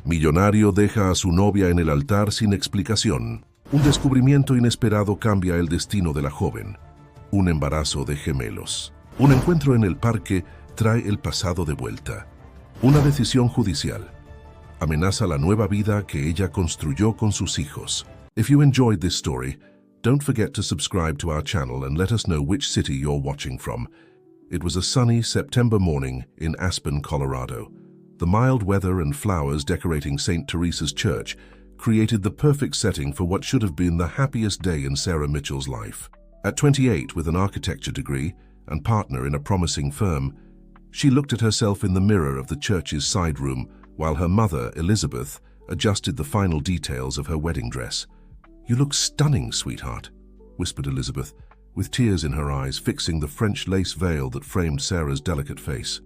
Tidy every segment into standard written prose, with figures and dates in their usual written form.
Millonario deja a su novia en el altar sin explicación. Un descubrimiento inesperado cambia el destino de la joven. Un embarazo de gemelos. Un encuentro en el parque trae el pasado de vuelta. Una decisión judicial amenaza la nueva vida que ella construyó con sus hijos. If you enjoyed this story, don't forget to subscribe to our channel and let us know which city you're watching from. It was a sunny September morning in Aspen, Colorado. The mild weather and flowers decorating St. Teresa's Church created the perfect setting for what should have been the happiest day in Sarah Mitchell's life. At 28, with an architecture degree and partner in a promising firm, she looked at herself in the mirror of the church's side room while her mother, Elizabeth, adjusted the final details of her wedding dress. "You look stunning, sweetheart," whispered Elizabeth, with tears in her eyes fixing the French lace veil that framed Sarah's delicate face.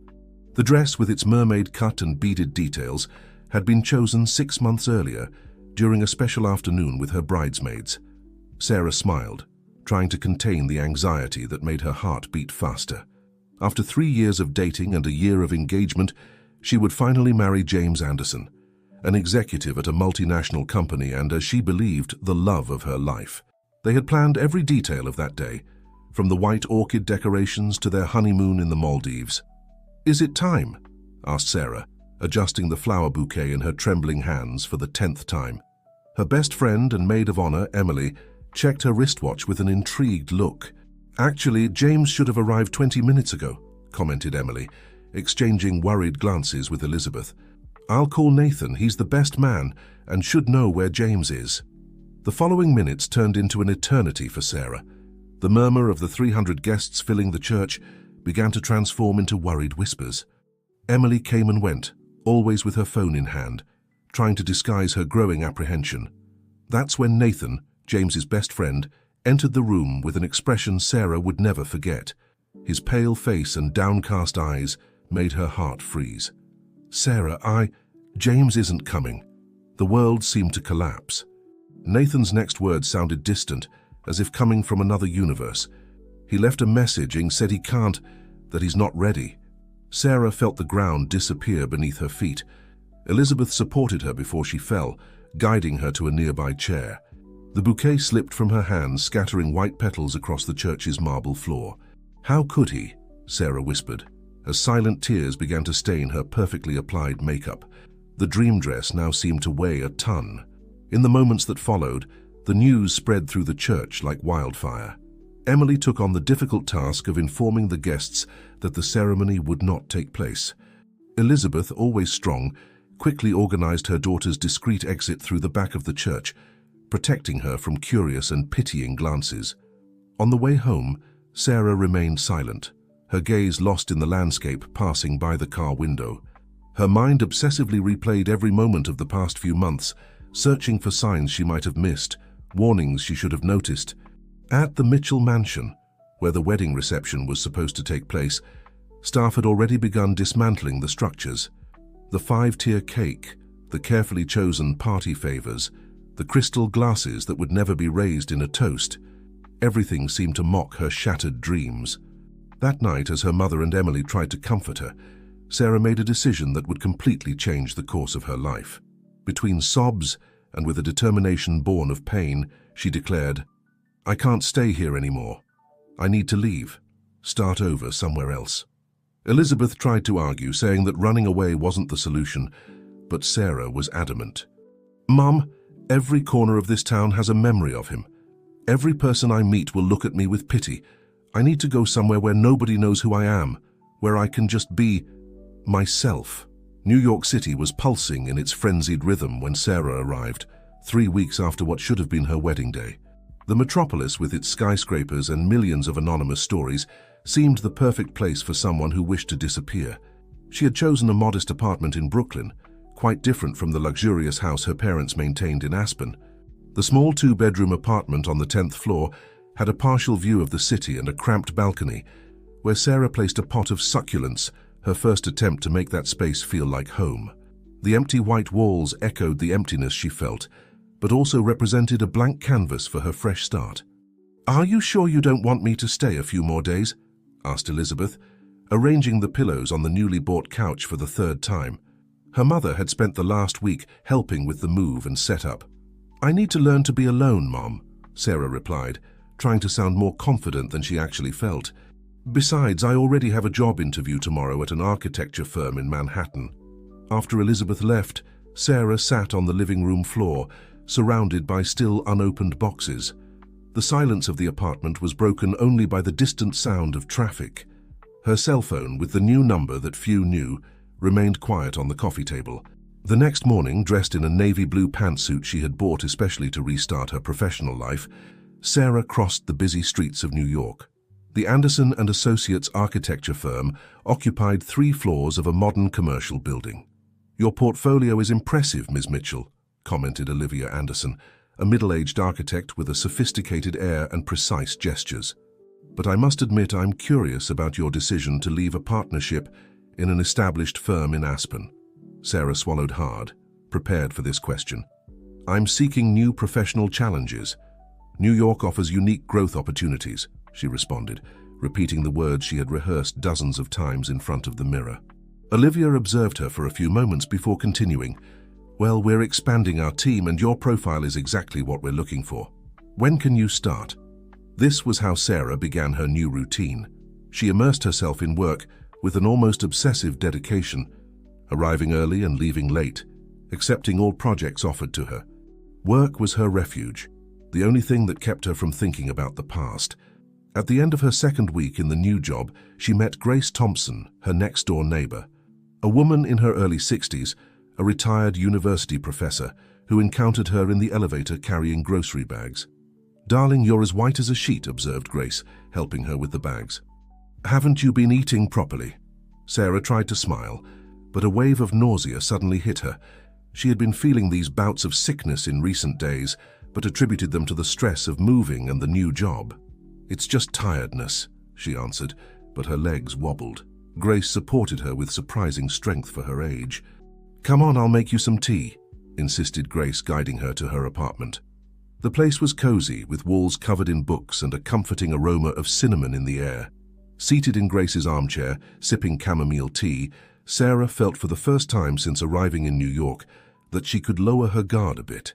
The dress, with its mermaid cut and beaded details, had been chosen 6 months earlier during a special afternoon with her bridesmaids. Sarah smiled, trying to contain the anxiety that made her heart beat faster. After 3 years of dating and a year of engagement, she would finally marry James Anderson, an executive at a multinational company and, as she believed, the love of her life. They had planned every detail of that day, from the white orchid decorations to their honeymoon in the Maldives. "Is it time?" asked Sarah, adjusting the flower bouquet in her trembling hands for the 10th time. Her best friend and maid of honor, Emily, checked her wristwatch with an intrigued look. "Actually, James should have arrived 20 minutes ago," commented Emily, exchanging worried glances with Elizabeth. "I'll call Nathan, he's the best man and should know where James is." The following minutes turned into an eternity for Sarah. The murmur of the 300 guests filling the church began to transform into worried whispers. Emily came and went, always with her phone in hand, trying to disguise her growing apprehension. That's when Nathan, James's best friend, entered the room with an expression Sarah would never forget. His pale face and downcast eyes made her heart freeze. "Sarah, James isn't coming." The world seemed to collapse. Nathan's next words sounded distant, as if coming from another universe. He left a messaging, said he can't, that he's not ready. Sarah felt the ground disappear beneath her feet. Elizabeth supported her before she fell, guiding her to a nearby chair. The bouquet slipped from her hands, scattering white petals across the church's marble floor. "How could he?" Sarah whispered, as silent tears began to stain her perfectly applied makeup. The dream dress now seemed to weigh a ton. In the moments that followed, the news spread through the church like wildfire. Emily took on the difficult task of informing the guests that the ceremony would not take place. Elizabeth, always strong, quickly organized her daughter's discreet exit through the back of the church, protecting her from curious and pitying glances. On the way home, Sarah remained silent, her gaze lost in the landscape passing by the car window. Her mind obsessively replayed every moment of the past few months, searching for signs she might have missed, warnings she should have noticed. At the Mitchell mansion, where the wedding reception was supposed to take place, staff had already begun dismantling the structures. The 5-tier cake, the carefully chosen party favors, the crystal glasses that would never be raised in a toast, everything seemed to mock her shattered dreams. That night, as her mother and Emily tried to comfort her, Sarah made a decision that would completely change the course of her life. Between sobs and with a determination born of pain, she declared, "I can't stay here anymore. I need to leave, start over somewhere else." Elizabeth tried to argue, saying that running away wasn't the solution, but Sarah was adamant. "Mom, every corner of this town has a memory of him. Every person I meet will look at me with pity. I need to go somewhere where nobody knows who I am, where I can just be myself." New York City was pulsing in its frenzied rhythm when Sarah arrived, 3 weeks after what should have been her wedding day. The metropolis, with its skyscrapers and millions of anonymous stories, seemed the perfect place for someone who wished to disappear. She had chosen a modest apartment in Brooklyn, quite different from the luxurious house her parents maintained in Aspen. The small 2-bedroom apartment on the 10th floor had a partial view of the city and a cramped balcony, where Sarah placed a pot of succulents, her first attempt to make that space feel like home. The empty white walls echoed the emptiness she felt, but also represented a blank canvas for her fresh start. "Are you sure you don't want me to stay a few more days?" asked Elizabeth, arranging the pillows on the newly bought couch for the 3rd time. Her mother had spent the last week helping with the move and setup. "I need to learn to be alone, Mom," Sarah replied, trying to sound more confident than she actually felt. "Besides, I already have a job interview tomorrow at an architecture firm in Manhattan." After Elizabeth left, Sarah sat on the living room floor, surrounded by still unopened boxes. The silence of the apartment was broken only by the distant sound of traffic. Her cell phone, with the new number that few knew, remained quiet on the coffee table. The next morning, dressed in a navy blue pantsuit she had bought especially to restart her professional life, Sarah crossed the busy streets of New York. The Anderson and Associates architecture firm occupied 3 floors of a modern commercial building. "Your portfolio is impressive, Ms. Mitchell," commented Olivia Anderson, a middle-aged architect with a sophisticated air and precise gestures. "But I must admit I'm curious about your decision to leave a partnership in an established firm in Aspen." Sarah swallowed hard, prepared for this question. "I'm seeking new professional challenges. New York offers unique growth opportunities," she responded, repeating the words she had rehearsed dozens of times in front of the mirror. Olivia observed her for a few moments before continuing. "Well, we're expanding our team and your profile is exactly what we're looking for. When can you start?" This was how Sarah began her new routine. She immersed herself in work with an almost obsessive dedication, arriving early and leaving late, accepting all projects offered to her. Work was her refuge, the only thing that kept her from thinking about the past. At the end of her second week in the new job, she met Grace Thompson, her next-door neighbor, a woman in her early 60s, a retired university professor, who encountered her in the elevator carrying grocery bags. "Darling, you're as white as a sheet," observed Grace, helping her with the bags. "Haven't you been eating properly?" Sarah tried to smile, but a wave of nausea suddenly hit her. She had been feeling these bouts of sickness in recent days, but attributed them to the stress of moving and the new job. "It's just tiredness," she answered, but her legs wobbled. Grace supported her with surprising strength for her age. "Come on, I'll make you some tea," insisted Grace, guiding her to her apartment. The place was cozy, with walls covered in books and a comforting aroma of cinnamon in the air. Seated in Grace's armchair, sipping chamomile tea, Sarah felt for the first time since arriving in New York that she could lower her guard a bit.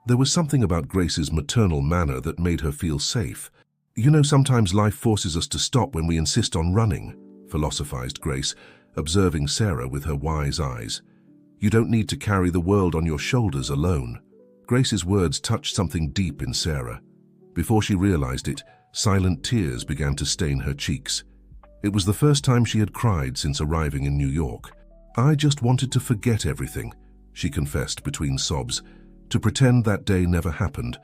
There was something about Grace's maternal manner that made her feel safe. "You know, sometimes life forces us to stop when we insist on running," philosophized Grace, observing Sarah with her wise eyes. "You don't need to carry the world on your shoulders alone." Grace's words touched something deep in Sarah. Before she realized it, silent tears began to stain her cheeks. It was the first time she had cried since arriving in New York. "I just wanted to forget everything," she confessed between sobs, "to pretend that day never happened."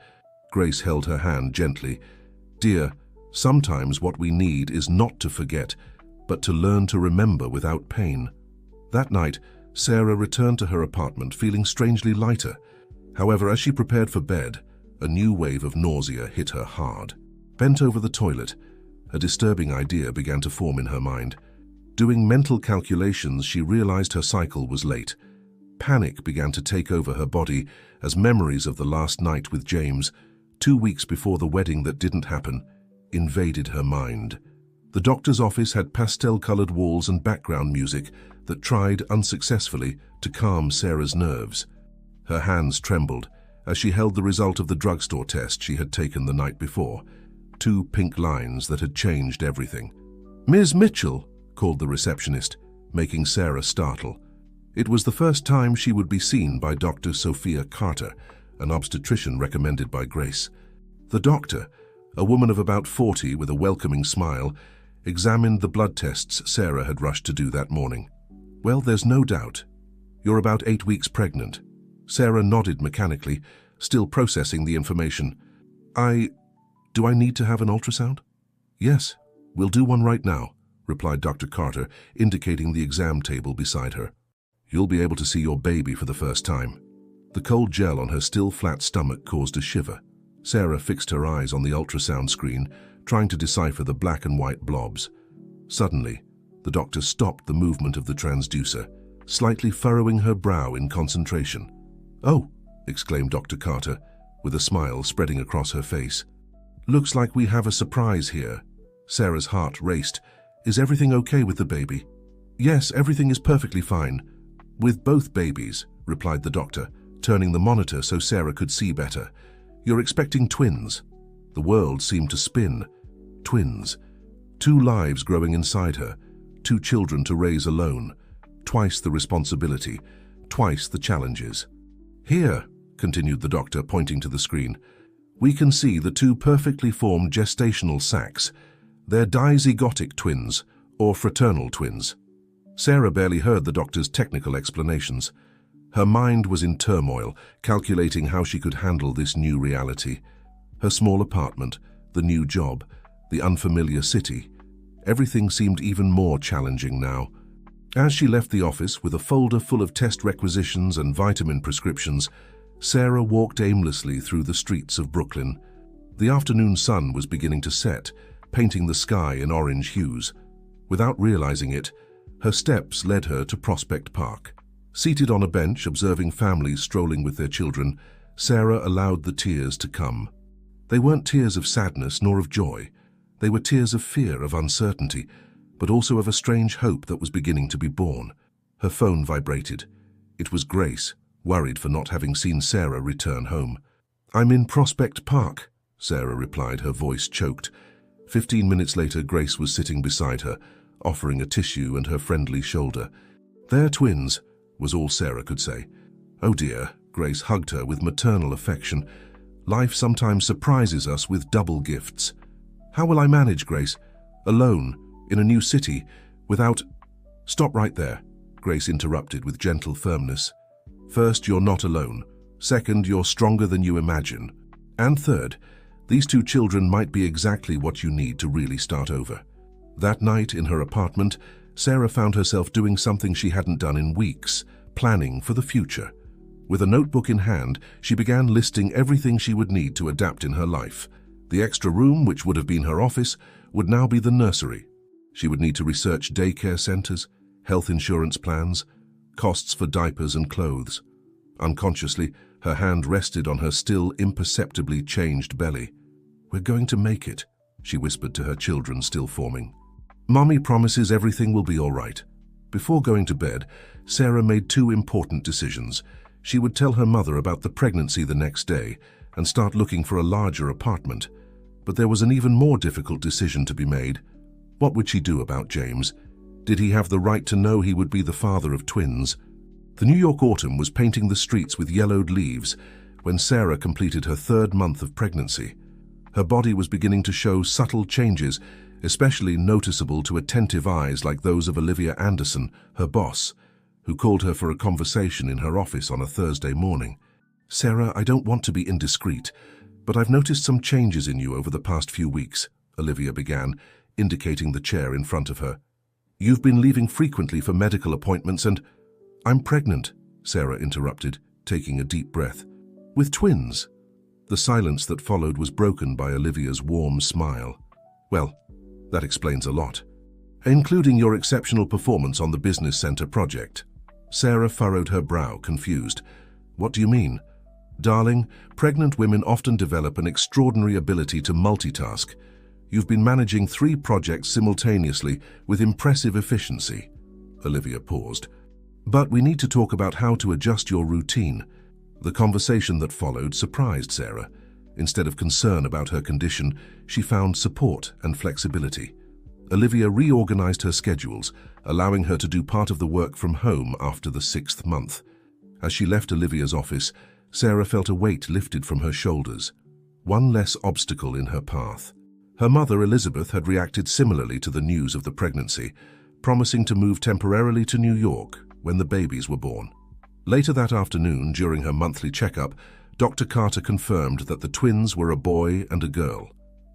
Grace held her hand gently. "Dear, sometimes what we need is not to forget, but to learn to remember without pain." That night, Sarah returned to her apartment feeling strangely lighter. However, as she prepared for bed, a new wave of nausea hit her hard. Bent over the toilet, a disturbing idea began to form in her mind. Doing mental calculations, she realized her cycle was late. Panic began to take over her body as memories of the last night with James, 2 weeks before the wedding that didn't happen, invaded her mind. The doctor's office had pastel-colored walls and background music that tried, unsuccessfully, to calm Sarah's nerves. Her hands trembled as she held the result of the drugstore test she had taken the night before, 2 pink lines that had changed everything. "Ms. Mitchell," called the receptionist, making Sarah startle. It was the first time she would be seen by Dr. Sophia Carter, an obstetrician recommended by Grace. The doctor, a woman of about 40 with a welcoming smile, examined the blood tests Sarah had rushed to do that morning. "Well, there's no doubt. You're about 8 weeks pregnant." Sarah nodded mechanically, still processing the information. Do I need to have an ultrasound?" "Yes, we'll do one right now," replied Dr. Carter, indicating the exam table beside her. "You'll be able to see your baby for the first time." The cold gel on her still flat stomach caused a shiver. Sarah fixed her eyes on the ultrasound screen, trying to decipher the black and white blobs. Suddenly, the doctor stopped the movement of the transducer, slightly furrowing her brow in concentration. "Oh," exclaimed Dr. Carter, with a smile spreading across her face. "Looks like we have a surprise here." Sarah's heart raced. "Is everything okay with the baby?" "Yes, everything is perfectly fine. "With both babies," replied the doctor, turning the monitor so Sarah could see better. "You're expecting twins." The world seemed to spin. Twins. 2 lives growing inside her, 2 children to raise alone, twice the responsibility, twice the challenges. "Here," continued the doctor, pointing to the screen, "we can see the 2 perfectly formed gestational sacs. They're dizygotic twins, or fraternal twins." Sarah barely heard the doctor's technical explanations. Her mind was in turmoil, calculating how she could handle this new reality. Her small apartment, the new job, the unfamiliar city. Everything seemed even more challenging now. As she left the office with a folder full of test requisitions and vitamin prescriptions, Sarah walked aimlessly through the streets of Brooklyn. The afternoon sun was beginning to set, painting the sky in orange hues. Without realizing it, her steps led her to Prospect Park. Seated on a bench observing families strolling with their children, Sarah allowed the tears to come. They weren't tears of sadness nor of joy. They were tears of fear, of uncertainty, but also of a strange hope that was beginning to be born. Her phone vibrated. It was Grace, worried for not having seen Sarah return home. "I'm in Prospect Park," Sarah replied, her voice choked. 15 minutes later, Grace was sitting beside her, offering a tissue and her friendly shoulder. "They're twins," was all Sarah could say. "Oh dear," Grace hugged her with maternal affection. "Life sometimes surprises us with double gifts." "How will I manage, Grace? Alone, in a new city, without—" "Stop right there," Grace interrupted with gentle firmness. "First, you're not alone. Second, you're stronger than you imagine. And third, these 2 children might be exactly what you need to really start over." That night in her apartment, Sarah found herself doing something she hadn't done in weeks, planning for the future. With a notebook in hand, she began listing everything she would need to adapt in her life. The extra room, which would have been her office, would now be the nursery. She would need to research daycare centers, health insurance plans, costs for diapers and clothes. Unconsciously, her hand rested on her still imperceptibly changed belly. "We're going to make it," she whispered to her children, still forming. "Mommy promises everything will be all right." Before going to bed, Sarah made 2 important decisions. She would tell her mother about the pregnancy the next day and start looking for a larger apartment. But there was an even more difficult decision to be made. What would she do about James? Did he have the right to know he would be the father of twins? The New York autumn was painting the streets with yellowed leaves when Sarah completed her 3rd month of pregnancy. Her body was beginning to show subtle changes, especially noticeable to attentive eyes like those of Olivia Anderson, her boss, who called her for a conversation in her office on a Thursday morning. "Sarah, I don't want to be indiscreet, but I've noticed some changes in you over the past few weeks," Olivia began, indicating the chair in front of her. "You've been leaving frequently for medical appointments and—" "I'm pregnant," Sarah interrupted, taking a deep breath. "With twins." The silence that followed was broken by Olivia's warm smile. "Well, that explains a lot. Including your exceptional performance on the business center project." Sarah furrowed her brow, confused. "What do you mean?" "Darling, pregnant women often develop an extraordinary ability to multitask. You've been managing 3 projects simultaneously with impressive efficiency." Olivia paused. "But we need to talk about how to adjust your routine." The conversation that followed surprised Sarah. Instead of concern about her condition, she found support and flexibility. Olivia reorganized her schedules, allowing her to do part of the work from home after the 6th month. As she left Olivia's office, Sarah felt a weight lifted from her shoulders. One less obstacle in her path. Her mother, Elizabeth, had reacted similarly to the news of the pregnancy, promising to move temporarily to New York when the babies were born. Later that afternoon, during her monthly checkup, Dr. Carter confirmed that the twins were a boy and a girl.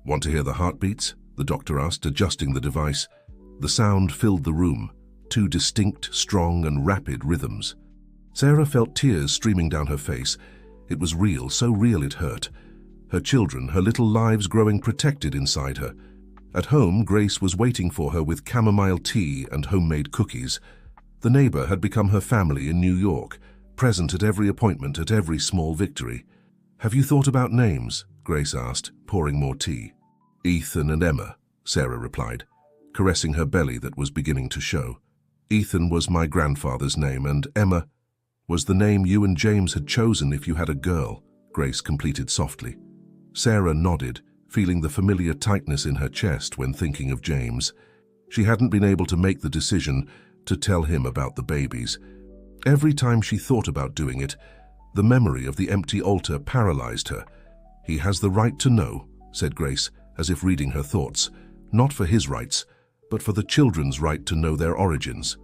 "Want to hear the heartbeats?" the doctor asked, adjusting the device. The sound filled the room, 2 distinct, strong, and rapid rhythms. Sarah felt tears streaming down her face. It was real, so real it hurt. Her children, her little lives growing protected inside her. At home, Grace was waiting for her with chamomile tea and homemade cookies. The neighbor had become her family in New York, present at every appointment, at every small victory. "Have you thought about names?" Grace asked, pouring more tea. "Ethan and Emma," Sarah replied, caressing her belly that was beginning to show. Ethan was my grandfather's name, and Emma was the name you and James had chosen if you had a girl, Grace completed softly. Sarah nodded, feeling the familiar tightness in her chest when thinking of James. She hadn't been able to make the decision to tell him about the babies. Every time she thought about doing it, the memory of the empty altar paralyzed her. "He has the right to know," said Grace, as if reading her thoughts, "not for his rights, but for the children's right to know their origins.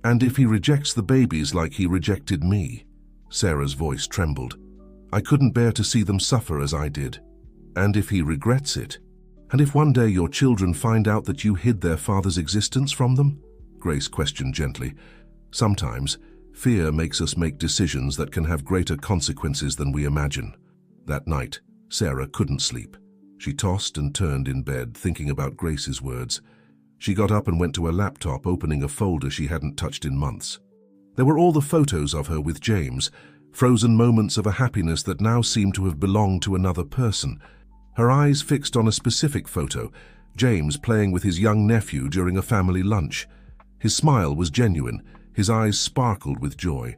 And if he rejects the babies like he rejected me," Sarah's voice trembled, "I couldn't bear to see them suffer as I did. And if he regrets it, and if one day your children find out that you hid their father's existence from them?" Grace questioned gently. "Sometimes, fear makes us make decisions that can have greater consequences than we imagine." That night, Sarah couldn't sleep. She tossed and turned in bed, thinking about Grace's words. She got up and went to her laptop, opening a folder she hadn't touched in months. There were all the photos of her with James, frozen moments of a happiness that now seemed to have belonged to another person. Her eyes fixed on a specific photo, James playing with his young nephew during a family lunch. His smile was genuine, his eyes sparkled with joy.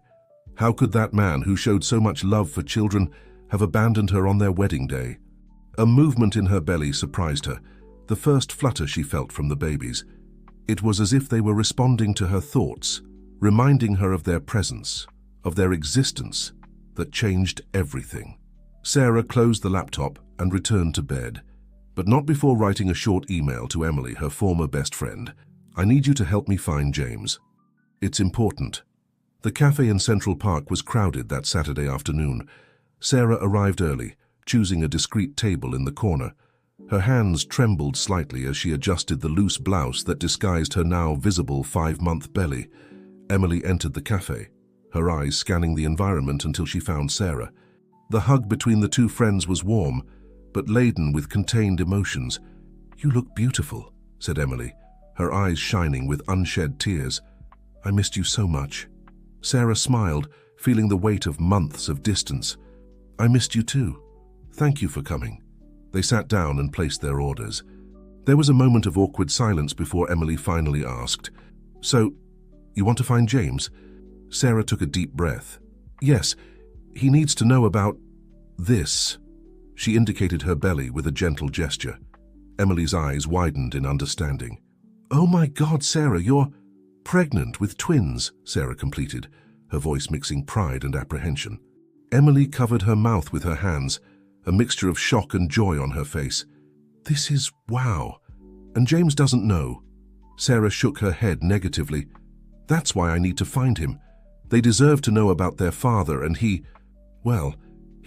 How could that man, who showed so much love for children, have abandoned her on their wedding day? A movement in her belly surprised her, the first flutter she felt from the babies. It was as if they were responding to her thoughts, reminding her of their presence, of their existence, that changed everything. Sarah closed the laptop and returned to bed, but not before writing a short email to Emily, her former best friend. "I need you to help me find James. It's important." The cafe in Central Park was crowded that Saturday afternoon. Sarah arrived early, choosing a discreet table in the corner. Her hands trembled slightly as she adjusted the loose blouse that disguised her now visible 5-month belly. Emily entered the cafe, her eyes scanning the environment until she found Sarah. The hug between the two friends was warm, but laden with contained emotions. "You look beautiful," said Emily, her eyes shining with unshed tears. "I missed you so much." Sarah smiled, feeling the weight of months of distance. "I missed you too. Thank you for coming." They sat down and placed their orders. There was a moment of awkward silence before Emily finally asked, "So, you want to find James?" Sarah took a deep breath. "Yes, he needs to know about this." She indicated her belly with a gentle gesture. Emily's eyes widened in understanding. "Oh my God, Sarah, you're pregnant with twins," Sarah completed, her voice mixing pride and apprehension. Emily covered her mouth with her hands, a mixture of shock and joy on her face. "This is wow. And James doesn't know." Sarah shook her head negatively. "That's why I need to find him. They deserve to know about their father, and he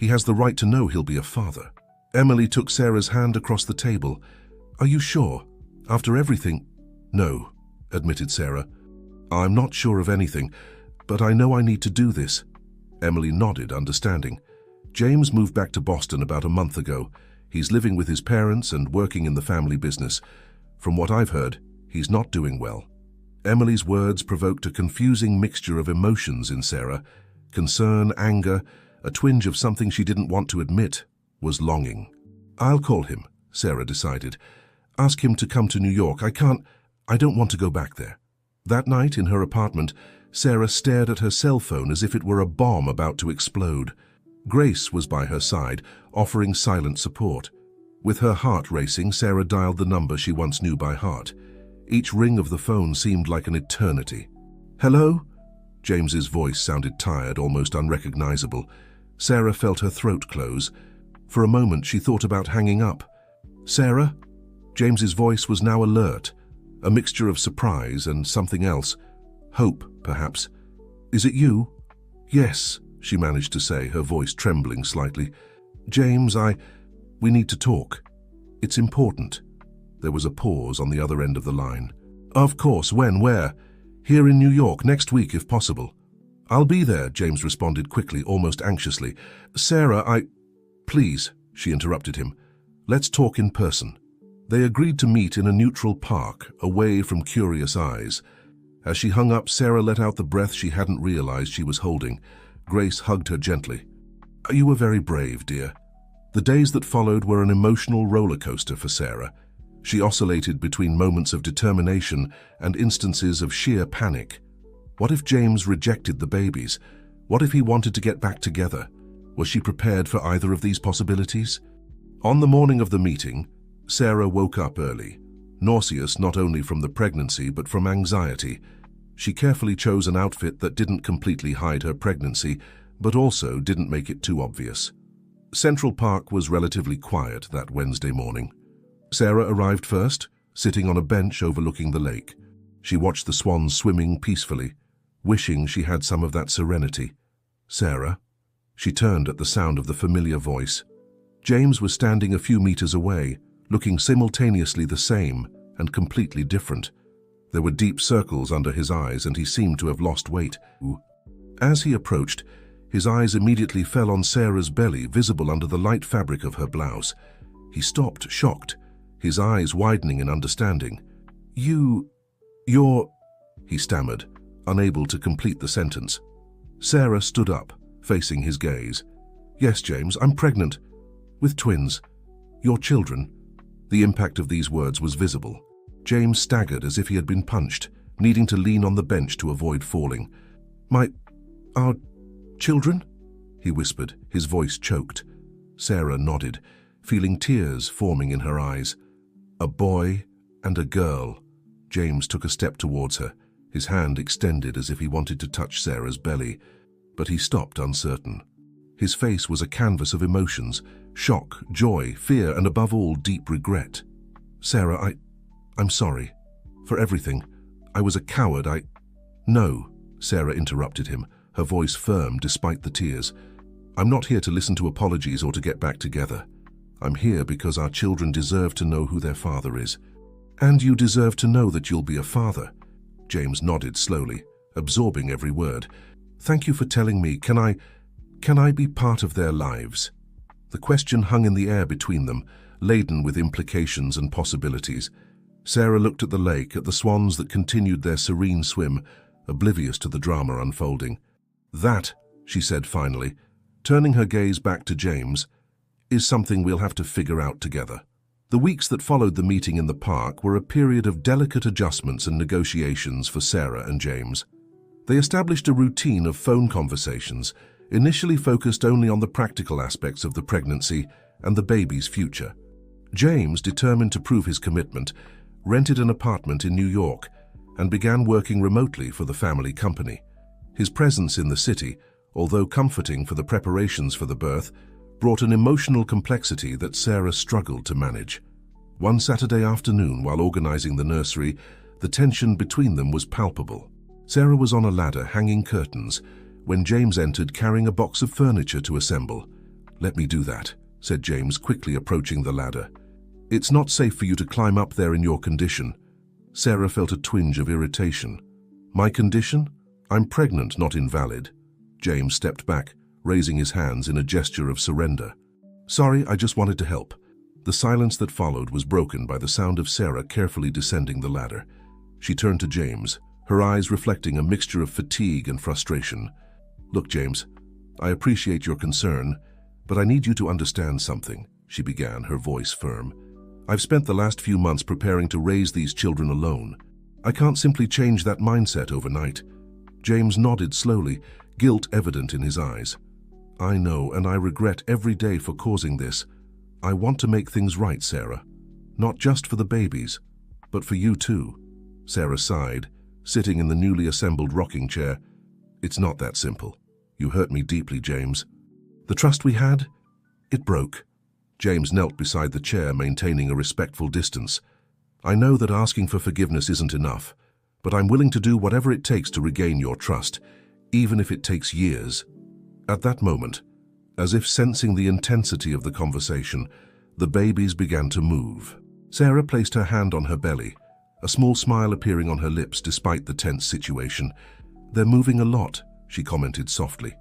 has the right to know he'll be a father." Emily took Sarah's hand across the table. "Are you sure? After everything?" "No," admitted Sarah. "I'm not sure of anything, but I know I need to do this." Emily nodded, understanding. "James moved back to Boston about a month ago. He's living with his parents and working in the family business. From what I've heard, he's not doing well." Emily's words provoked a confusing mixture of emotions in Sarah. Concern, anger, a twinge of something she didn't want to admit was longing. "I'll call him," Sarah decided. "Ask him to come to New York. I don't want to go back there." That night in her apartment, Sarah stared at her cell phone as if it were a bomb about to explode. Grace was by her side, offering silent support. With her heart racing, Sarah dialed the number she once knew by heart. Each ring of the phone seemed like an eternity. "Hello?" James's voice sounded tired, almost unrecognizable. Sarah felt her throat close. For a moment, she thought about hanging up. "Sarah?" James's voice was now alert, a mixture of surprise and something else. Hope, perhaps. "Is it you?" "Yes," she managed to say, her voice trembling slightly. "James, we need to talk. It's important." There was a pause on the other end of the line. "Of course, when, where?" "Here in New York, next week if possible." "I'll be there," James responded quickly, almost anxiously. "Sarah, Please," she interrupted him. "Let's talk in person." They agreed to meet in a neutral park, away from curious eyes. As she hung up, Sarah let out the breath she hadn't realized she was holding. Grace hugged her gently. "You were very brave, dear." The days that followed were an emotional roller coaster for Sarah. She oscillated between moments of determination and instances of sheer panic. What if James rejected the babies? What if he wanted to get back together? Was she prepared for either of these possibilities? On the morning of the meeting, Sarah woke up early, nauseous not only from the pregnancy but from anxiety. She carefully chose an outfit that didn't completely hide her pregnancy, but also didn't make it too obvious. Central Park was relatively quiet that Wednesday morning. Sarah arrived first, sitting on a bench overlooking the lake. She watched the swans swimming peacefully, wishing she had some of that serenity. "Sarah?" She turned at the sound of the familiar voice. James was standing a few meters away, looking simultaneously the same and completely different. There were deep circles under his eyes and he seemed to have lost weight. As he approached, his eyes immediately fell on Sarah's belly, visible under the light fabric of her blouse. He stopped, shocked, his eyes widening in understanding. You're... he stammered, unable to complete the sentence. Sarah stood up, facing his gaze. "Yes, James, I'm pregnant. With twins. Your children." The impact of these words was visible. James staggered as if he had been punched, needing to lean on the bench to avoid falling. Our children?" he whispered, his voice choked. Sarah nodded, feeling tears forming in her eyes. "A boy and a girl." James took a step towards her, his hand extended as if he wanted to touch Sarah's belly, but he stopped uncertain. His face was a canvas of emotions, shock, joy, fear, and above all, deep regret. "Sarah, I'm sorry. For everything. I was a coward, No," Sarah interrupted him, her voice firm despite the tears. "I'm not here to listen to apologies or to get back together. I'm here because our children deserve to know who their father is. And you deserve to know that you'll be a father." James nodded slowly, absorbing every word. "Thank you for telling me. Can I be part of their lives?" The question hung in the air between them, laden with implications and possibilities. Sarah looked at the lake, at the swans that continued their serene swim, oblivious to the drama unfolding. "That," she said finally, turning her gaze back to James, "is something we'll have to figure out together." The weeks that followed the meeting in the park were a period of delicate adjustments and negotiations for Sarah and James. They established a routine of phone conversations, initially focused only on the practical aspects of the pregnancy and the baby's future. James, determined to prove his commitment, rented an apartment in New York and began working remotely for the family company. His presence in the city, although comforting for the preparations for the birth, brought an emotional complexity that Sarah struggled to manage. One Saturday afternoon, while organizing the nursery, the tension between them was palpable. Sarah was on a ladder hanging curtains when James entered carrying a box of furniture to assemble. "Let me do that," said James, quickly approaching the ladder. "It's not safe for you to climb up there in your condition." Sarah felt a twinge of irritation. "My condition? I'm pregnant, not invalid." James stepped back, raising his hands in a gesture of surrender. "Sorry, I just wanted to help." The silence that followed was broken by the sound of Sarah carefully descending the ladder. She turned to James, her eyes reflecting a mixture of fatigue and frustration. "Look, James, I appreciate your concern, but I need you to understand something," she began, her voice firm. "I've spent the last few months preparing to raise these children alone. I can't simply change that mindset overnight." James nodded slowly, guilt evident in his eyes. "I know, and I regret every day for causing this. I want to make things right, Sarah. Not just for the babies, but for you too." Sarah sighed, sitting in the newly assembled rocking chair. "It's not that simple. You hurt me deeply, James. The trust we had? It broke." James knelt beside the chair, maintaining a respectful distance. "I know that asking for forgiveness isn't enough, but I'm willing to do whatever it takes to regain your trust, even if it takes years." At that moment, as if sensing the intensity of the conversation, the babies began to move. Sarah placed her hand on her belly, a small smile appearing on her lips despite the tense situation. "They're moving a lot," she commented softly.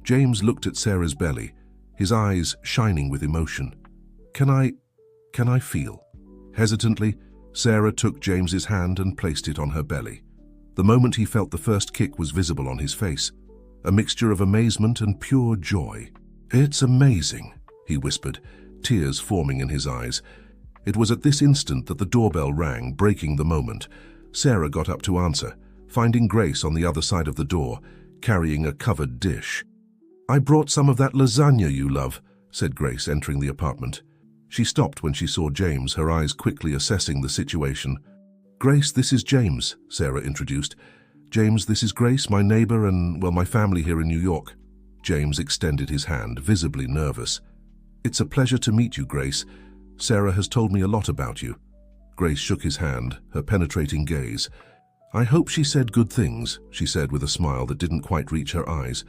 James looked at Sarah's belly, his eyes shining with emotion. Can I feel?" Hesitantly, Sarah took James's hand and placed it on her belly. The moment he felt the first kick was visible on his face, a mixture of amazement and pure joy. "It's amazing," he whispered, tears forming in his eyes. It was at this instant that the doorbell rang, breaking the moment. Sarah got up to answer, finding Grace on the other side of the door, carrying a covered dish. "I brought some of that lasagna you love," said Grace, entering the apartment. She stopped when she saw James, her eyes quickly assessing the situation. "Grace, this is James," Sarah introduced. "James, this is Grace, my neighbor and, well, my family here in New York." James extended his hand, visibly nervous. "It's a pleasure to meet you, Grace. Sarah has told me a lot about you." Grace shook his hand, her penetrating gaze. "I hope she said good things," she said with a smile that didn't quite reach her eyes.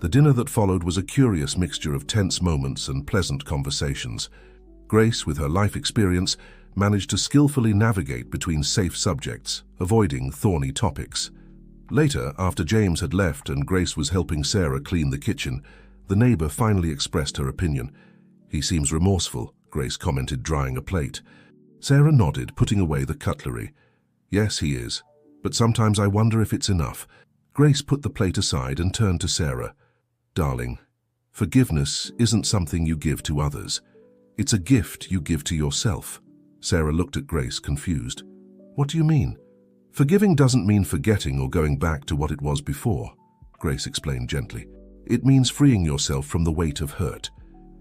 The dinner that followed was a curious mixture of tense moments and pleasant conversations. Grace, with her life experience, managed to skillfully navigate between safe subjects, avoiding thorny topics. Later, after James had left and Grace was helping Sarah clean the kitchen, the neighbor finally expressed her opinion. "He seems remorseful," Grace commented, drying a plate. Sarah nodded, putting away the cutlery. "Yes, he is. But sometimes I wonder if it's enough." Grace put the plate aside and turned to Sarah. "Darling, forgiveness isn't something you give to others. It's a gift you give to yourself." Sarah looked at Grace, confused. "What do you mean?" "Forgiving doesn't mean forgetting or going back to what it was before," Grace explained gently. "It means freeing yourself from the weight of hurt.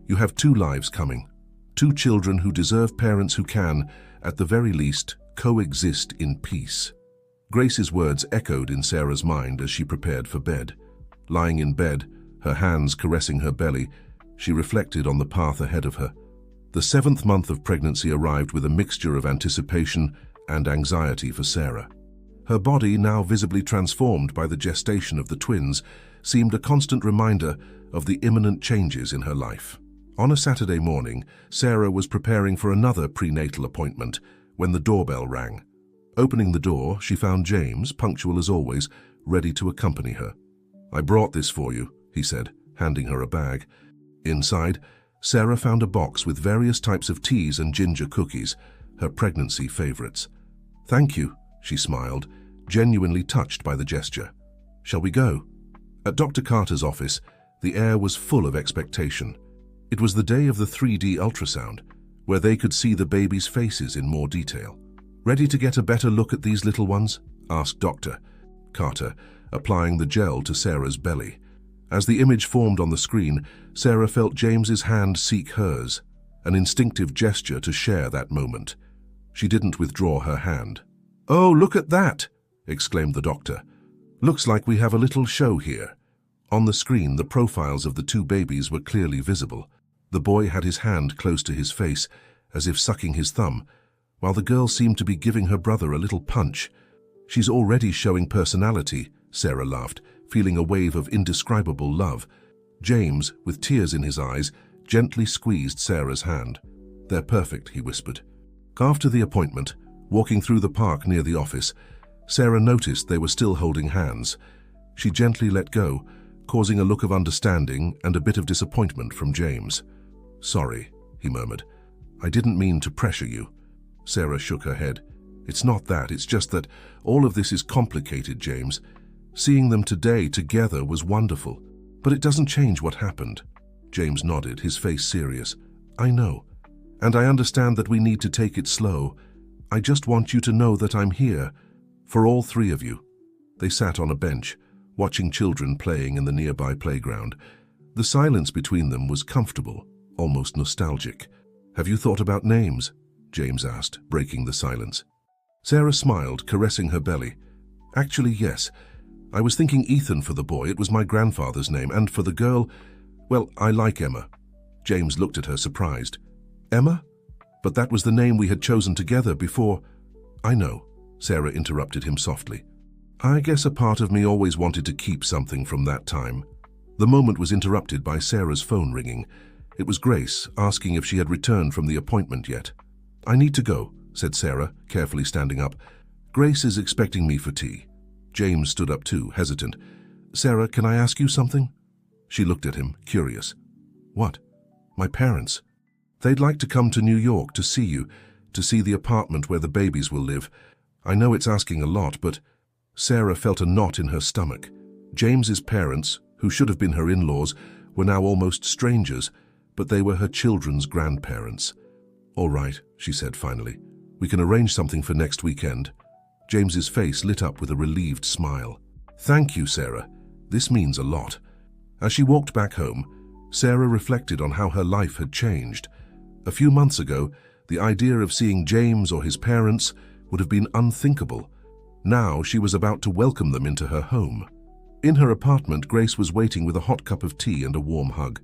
You have 2 lives coming, 2 children who deserve parents who can, at the very least, coexist in peace." Grace's words echoed in Sarah's mind as she prepared for bed. Lying in bed, her hands caressing her belly, she reflected on the path ahead of her. The 7th month of pregnancy arrived with a mixture of anticipation and anxiety for Sarah. Her body, now visibly transformed by the gestation of the twins, seemed a constant reminder of the imminent changes in her life. On a Saturday morning, Sarah was preparing for another prenatal appointment when the doorbell rang. Opening the door, she found James, punctual as always, ready to accompany her. "I brought this for you," he said, handing her a bag. Inside, Sarah found a box with various types of teas and ginger cookies, her pregnancy favorites. "Thank you," she smiled, genuinely touched by the gesture. "Shall we go?" At Dr. Carter's office, the air was full of expectation. It was the day of the 3D ultrasound, where they could see the babies' faces in more detail. "Ready to get a better look at these little ones?" asked Dr. Carter, applying the gel to Sarah's belly. As the image formed on the screen, Sarah felt James's hand seek hers, an instinctive gesture to share that moment. She didn't withdraw her hand. "Oh, look at that!" exclaimed the doctor. "Looks like we have a little show here." On the screen, the profiles of the 2 babies were clearly visible. The boy had his hand close to his face, as if sucking his thumb, while the girl seemed to be giving her brother a little punch. "She's already showing personality," Sarah laughed, feeling a wave of indescribable love. James, with tears in his eyes, gently squeezed Sarah's hand. "They're perfect," he whispered. After the appointment, walking through the park near the office, Sarah noticed they were still holding hands. She gently let go, causing a look of understanding and a bit of disappointment from James. "Sorry," he murmured. "I didn't mean to pressure you." Sarah shook her head. "It's not that, it's just that all of this is complicated, James. Seeing them today together was wonderful, but it doesn't change what happened." James nodded, his face serious. "I know, and I understand that we need to take it slow. I just want you to know that I'm here, for all 3 of you." They sat on a bench, watching children playing in the nearby playground. The silence between them was comfortable, almost nostalgic. "Have you thought about names?" James asked, breaking the silence. Sarah smiled, caressing her belly. "Actually, yes. I was thinking Ethan for the boy. It was my grandfather's name. And for the girl, well, I like Emma." James looked at her, surprised. "Emma? But that was the name we had chosen together before." "I know," Sarah interrupted him softly. "I guess a part of me always wanted to keep something from that time." The moment was interrupted by Sarah's phone ringing. It was Grace, asking if she had returned from the appointment yet. "I need to go," said Sarah, carefully standing up. "Grace is expecting me for tea." James stood up too, hesitant. "Sarah, can I ask you something?" She looked at him, curious. "What?" "My parents. They'd like to come to New York to see you, to see the apartment where the babies will live. I know it's asking a lot, but..." Sarah felt a knot in her stomach. James's parents, who should have been her in-laws, were now almost strangers, but they were her children's grandparents. "All right," she said finally. "We can arrange something for next weekend." James's face lit up with a relieved smile. "Thank you, Sarah. This means a lot." As she walked back home, Sarah reflected on how her life had changed. A few months ago, the idea of seeing James or his parents would have been unthinkable. Now she was about to welcome them into her home. In her apartment, Grace was waiting with a hot cup of tea and a warm hug.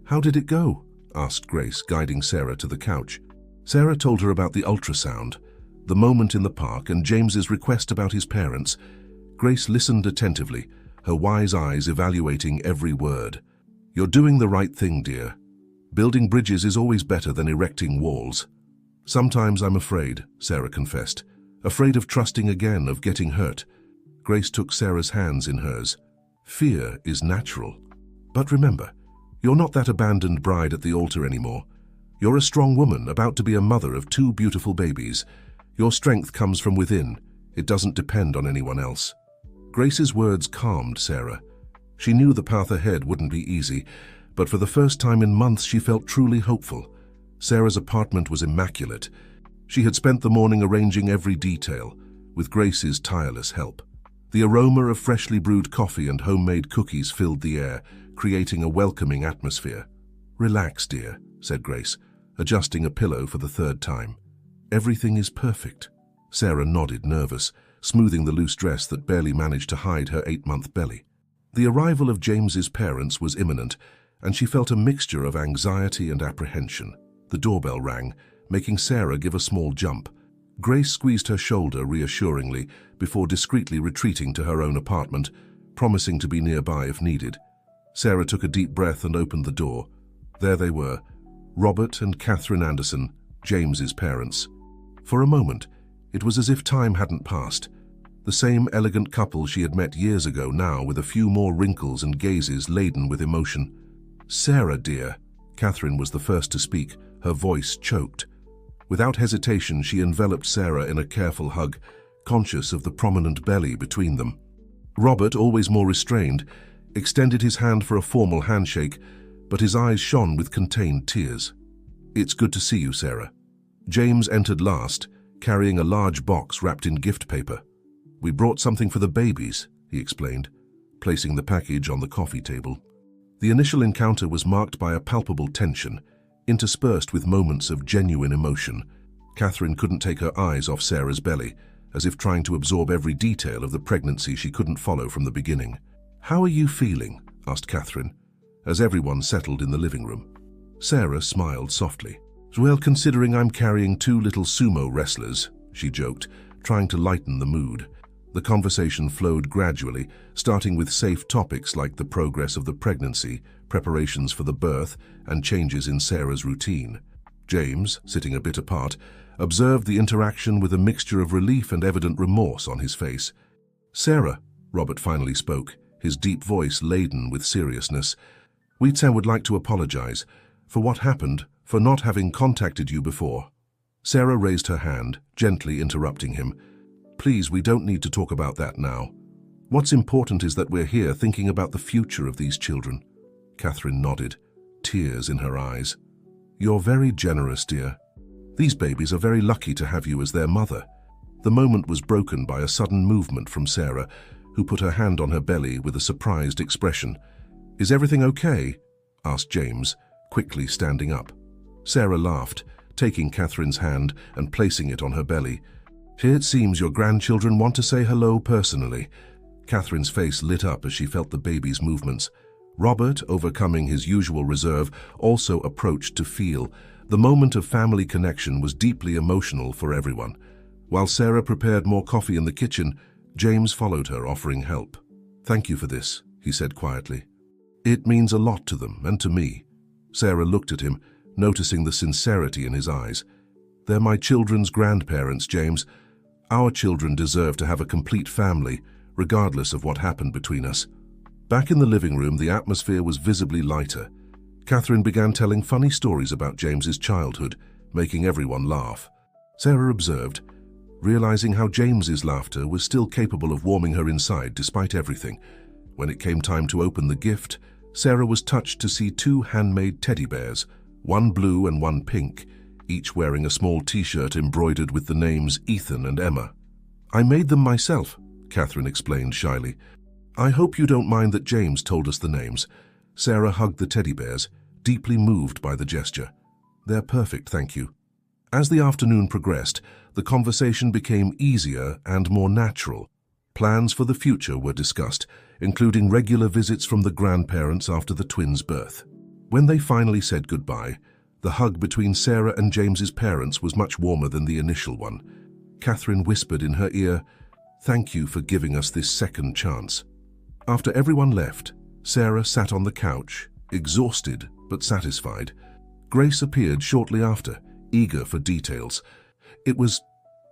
"How did it go?" asked Grace, guiding Sarah to the couch. Sarah told her about the ultrasound, the moment in the park, and James's request about his parents. Grace listened attentively, her wise eyes evaluating every word. "You're doing the right thing, dear. Building bridges is always better than erecting walls." "Sometimes I'm afraid," Sarah confessed. "Afraid of trusting again, of getting hurt." Grace took Sarah's hands in hers. "Fear is natural. But remember, you're not that abandoned bride at the altar anymore. You're a strong woman about to be a mother of 2 beautiful babies. Your strength comes from within. It doesn't depend on anyone else." Grace's words calmed Sarah. She knew the path ahead wouldn't be easy, but for the first time in months she felt truly hopeful. Sarah's apartment was immaculate. She had spent the morning arranging every detail, with Grace's tireless help. The aroma of freshly brewed coffee and homemade cookies filled the air, creating a welcoming atmosphere. "Relax, dear," said Grace, adjusting a pillow for the 3rd time. "Everything is perfect." Sarah nodded, nervous, smoothing the loose dress that barely managed to hide her 8-month belly. The arrival of James's parents was imminent, and she felt a mixture of anxiety and apprehension. The doorbell rang, making Sarah give a small jump. Grace squeezed her shoulder reassuringly before discreetly retreating to her own apartment, promising to be nearby if needed. Sarah took a deep breath and opened the door. There they were, Robert and Catherine Anderson, James's parents. For a moment, it was as if time hadn't passed. The same elegant couple she had met years ago, now with a few more wrinkles and gazes laden with emotion. "Sarah, dear." Catherine was the first to speak, her voice choked. Without hesitation, she enveloped Sarah in a careful hug, conscious of the prominent belly between them. Robert, always more restrained, extended his hand for a formal handshake, but his eyes shone with contained tears. "It's good to see you, Sarah." James entered last, carrying a large box wrapped in gift paper. "We brought something for the babies," he explained, placing the package on the coffee table. The initial encounter was marked by a palpable tension, interspersed with moments of genuine emotion. Catherine couldn't take her eyes off Sarah's belly, as if trying to absorb every detail of the pregnancy she couldn't follow from the beginning. "How are you feeling?" asked Catherine, as everyone settled in the living room. Sarah smiled softly. "Well, considering I'm carrying 2 little sumo wrestlers," she joked, trying to lighten the mood. The conversation flowed gradually, starting with safe topics like the progress of the pregnancy, preparations for the birth, and changes in Sarah's routine. James, sitting a bit apart, observed the interaction with a mixture of relief and evident remorse on his face. "Sarah," Robert finally spoke, his deep voice laden with seriousness, "Weetsen would like to apologize for what happened, for not having contacted you before." Sarah raised her hand, gently interrupting him. "Please, we don't need to talk about that now. What's important is that we're here thinking about the future of these children." Catherine nodded, tears in her eyes. "You're very generous, dear. These babies are very lucky to have you as their mother." The moment was broken by a sudden movement from Sarah, who put her hand on her belly with a surprised expression. "Is everything okay?" asked James, quickly standing up. Sarah laughed, taking Catherine's hand and placing it on her belly. "It seems your grandchildren want to say hello personally." Catherine's face lit up as she felt the baby's movements. Robert, overcoming his usual reserve, also approached to feel. The moment of family connection was deeply emotional for everyone. While Sarah prepared more coffee in the kitchen, James followed her, offering help. "Thank you for this," he said quietly. "It means a lot to them and to me." Sarah looked at him, noticing the sincerity in his eyes. "They're my children's grandparents, James. Our children deserve to have a complete family, regardless of what happened between us." Back in the living room, the atmosphere was visibly lighter. Catherine began telling funny stories about James's childhood, making everyone laugh. Sarah observed, realizing how James's laughter was still capable of warming her inside despite everything. When it came time to open the gift, Sarah was touched to see 2 handmade teddy bears, one blue and one pink, each wearing a small t-shirt embroidered with the names Ethan and Emma. "I made them myself," Catherine explained shyly. "I hope you don't mind that James told us the names." Sarah hugged the teddy bears, deeply moved by the gesture. "They're perfect, thank you." As the afternoon progressed, the conversation became easier and more natural. Plans for the future were discussed, including regular visits from the grandparents after the twins' birth. When they finally said goodbye, the hug between Sarah and James's parents was much warmer than the initial one. Catherine whispered in her ear, "Thank you for giving us this second chance." After everyone left, Sarah sat on the couch, exhausted but satisfied. Grace appeared shortly after, eager for details. "It was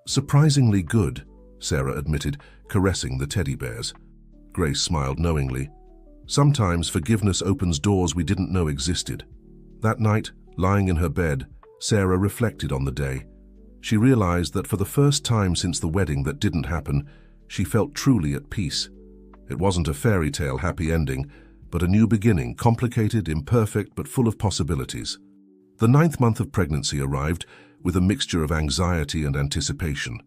surprisingly good," Sarah admitted, caressing the teddy bears. Grace smiled knowingly. "Sometimes forgiveness opens doors we didn't know existed." That night, lying in her bed, Sarah reflected on the day. She realized that for the first time since the wedding that didn't happen, she felt truly at peace. It wasn't a fairy tale happy ending, but a new beginning, complicated, imperfect, but full of possibilities. The 9th month of pregnancy arrived with a mixture of anxiety and anticipation.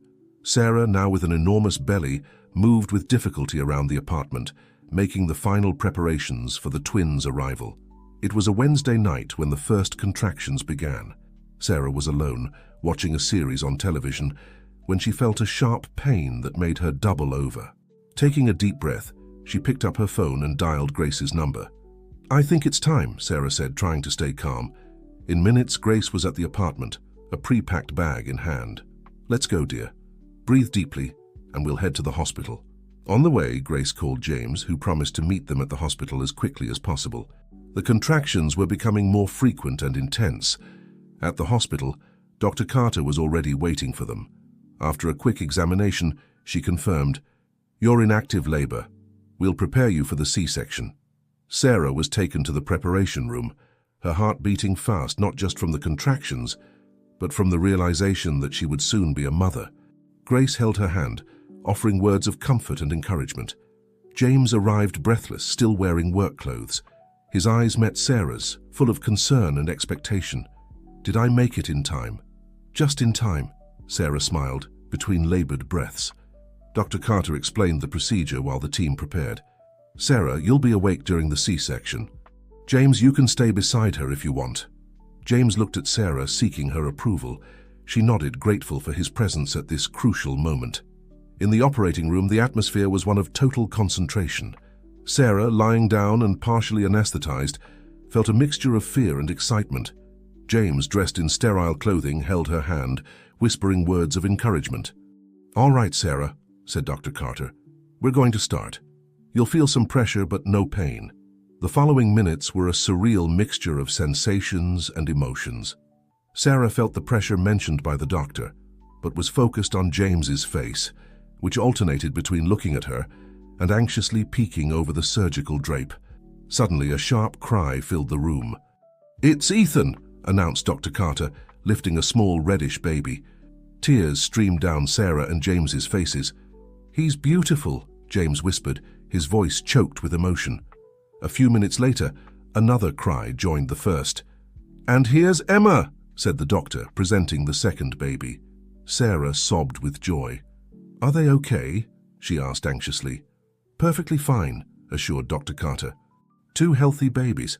Sarah, now with an enormous belly, moved with difficulty around the apartment, making the final preparations for the twins' arrival. It was a Wednesday night when the first contractions began. Sarah was alone, watching a series on television, when she felt a sharp pain that made her double over. Taking a deep breath, she picked up her phone and dialed Grace's number. "I think it's time," Sarah said, trying to stay calm. In minutes, Grace was at the apartment, a pre-packed bag in hand. "Let's go, dear. Breathe deeply, and we'll head to the hospital." On the way, Grace called James, who promised to meet them at the hospital as quickly as possible. The contractions were becoming more frequent and intense. At the hospital, Dr. Carter was already waiting for them. After a quick examination, she confirmed, "You're in active labor. We'll prepare you for the C-section." Sarah was taken to the preparation room, her heart beating fast not just from the contractions, but from the realization that she would soon be a mother. Grace held her hand, offering words of comfort and encouragement. James arrived breathless, still wearing work clothes. His eyes met Sarah's, full of concern and expectation. "Did I make it in time?" "Just in time," Sarah smiled, between labored breaths. Dr. Carter explained the procedure while the team prepared. "Sarah, you'll be awake during the C-section. James, you can stay beside her if you want." James looked at Sarah, seeking her approval. She nodded, grateful for his presence at this crucial moment. In the operating room, the atmosphere was one of total concentration. Sarah, lying down and partially anesthetized, felt a mixture of fear and excitement. James, dressed in sterile clothing, held her hand, whispering words of encouragement. "All right, Sarah," said Dr. Carter. "We're going to start. You'll feel some pressure, but no pain." The following minutes were a surreal mixture of sensations and emotions. Sarah felt the pressure mentioned by the doctor, but was focused on James's face, which alternated between looking at her and anxiously peeking over the surgical drape. Suddenly, a sharp cry filled the room. "It's Ethan," announced Dr. Carter, lifting a small reddish baby. Tears streamed down Sarah and James's faces. "He's beautiful," James whispered, his voice choked with emotion. A few minutes later, another cry joined the first. "And here's Emma," said the doctor, presenting the second baby. Sarah sobbed with joy. "Are they okay?" she asked anxiously. "Perfectly fine," assured Dr. Carter. "Two healthy babies."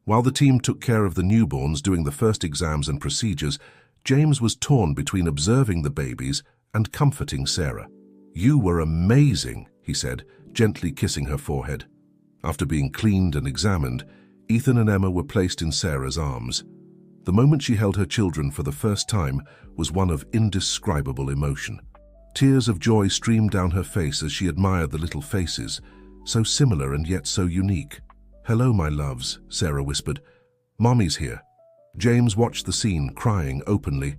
While the team took care of the newborns doing the first exams and procedures, James was torn between observing the babies and comforting Sarah. "You were amazing," he said, gently kissing her forehead. After being cleaned and examined, Ethan and Emma were placed in Sarah's arms. The moment she held her children for the first time was one of indescribable emotion. Tears of joy streamed down her face as she admired the little faces, so similar and yet so unique. "Hello, my loves," Sarah whispered. "Mommy's here." James watched the scene, crying openly.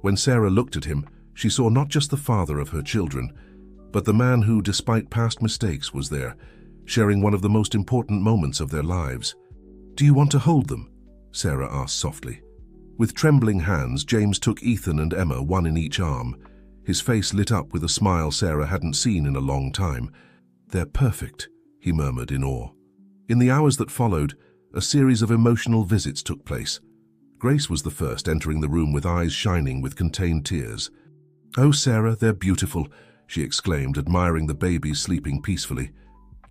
When Sarah looked at him, she saw not just the father of her children, but the man who, despite past mistakes, was there, sharing one of the most important moments of their lives. "Do you want to hold them?" Sarah asked softly. With trembling hands, James took Ethan and Emma, one in each arm. His face lit up with a smile Sarah hadn't seen in a long time. "They're perfect," he murmured in awe. In the hours that followed, a series of emotional visits took place. Grace was the first, entering the room with eyes shining with contained tears. "Oh, Sarah, they're beautiful," she exclaimed, admiring the babies sleeping peacefully.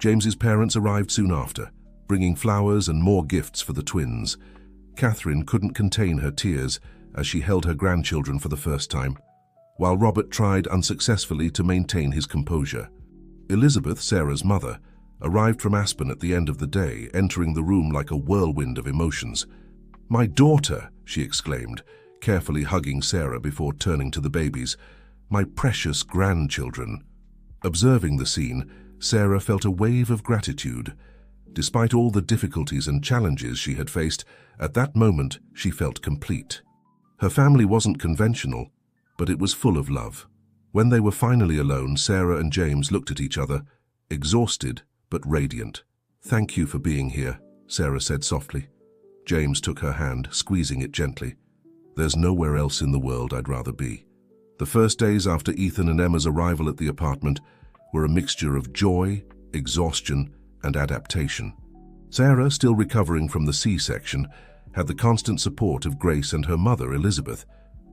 James's parents arrived soon after, bringing flowers and more gifts for the twins. Catherine couldn't contain her tears as she held her grandchildren for the first time, while Robert tried unsuccessfully to maintain his composure. Elizabeth, Sarah's mother, arrived from Aspen at the end of the day, entering the room like a whirlwind of emotions. "My daughter," she exclaimed, carefully hugging Sarah before turning to the babies. "My precious grandchildren." Observing the scene, Sarah felt a wave of gratitude. Despite all the difficulties and challenges she had faced, at that moment she felt complete. Her family wasn't conventional, but it was full of love. When they were finally alone, Sarah and James looked at each other, exhausted but radiant. "Thank you for being here," Sarah said softly. James took her hand, squeezing it gently. "There's nowhere else in the world I'd rather be." The first days after Ethan and Emma's arrival at the apartment were a mixture of joy, exhaustion, and adaptation. Sarah, still recovering from the C-section, had the constant support of Grace and her mother, Elizabeth,